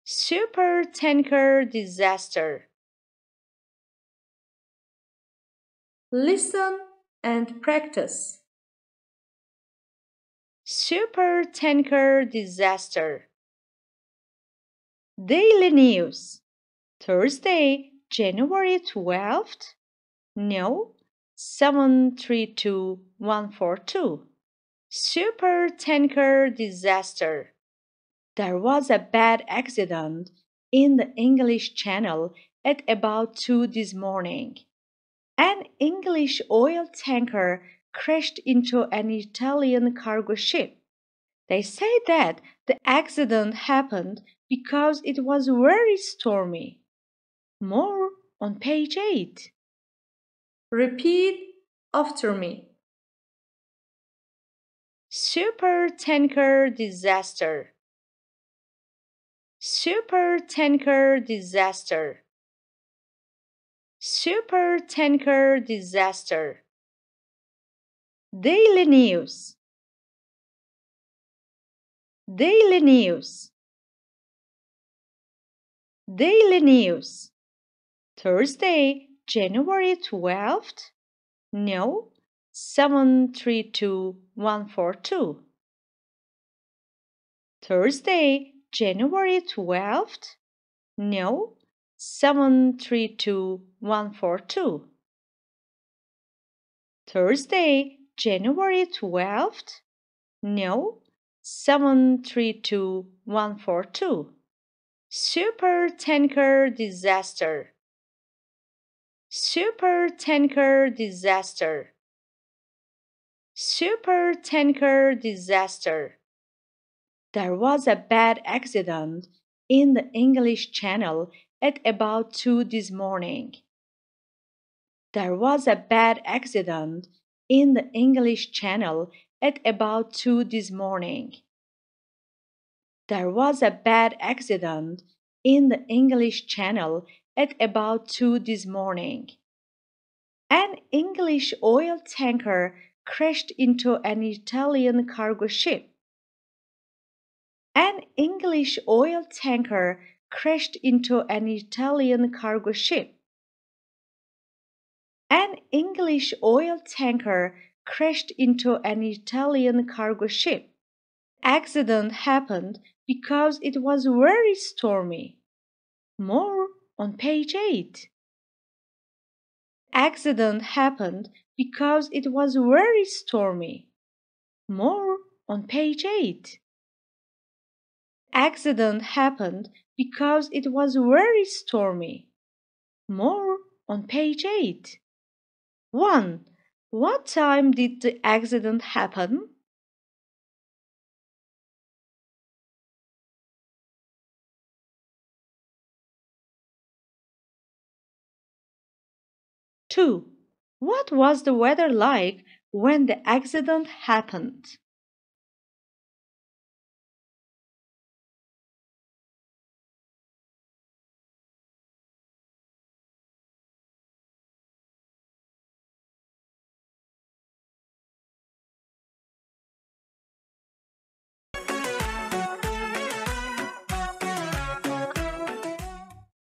Super tanker disaster. Listen and practice. Super tanker disaster. Daily news. Thursday, January 12th. No, 732142. Super tanker disaster. There was a bad accident in the English Channel at about 2 this morning. An English oil tanker crashed into an Italian cargo ship. They say that the accident happened because it was very stormy. More on page 8. Repeat after me. Super tanker disaster. Super tanker disaster. Super tanker disaster. Daily news. Daily news. Daily news. Thursday, January 12th. No, 732142. Thursday, January 12th. No, 732142. Thursday, January 12th. No, 732142. Super tanker disaster. Super tanker disaster. Super tanker disaster. There was a bad accident in the English Channel at about 2 this morning. There was a bad accident in the English Channel at about 2 this morning. There was a bad accident in the English Channel at about 2 this morning. An English oil tanker crashed into an Italian cargo ship. An English oil tanker crashed into an Italian cargo ship. An English oil tanker crashed into an Italian cargo ship. Accident happened because it was very stormy. More on page 8. Accident happened because it was very stormy. More on page 8. Accident happened because it was very stormy. More on page 8. 1. What time did the accident happen? 2. What was the weather like when the accident happened?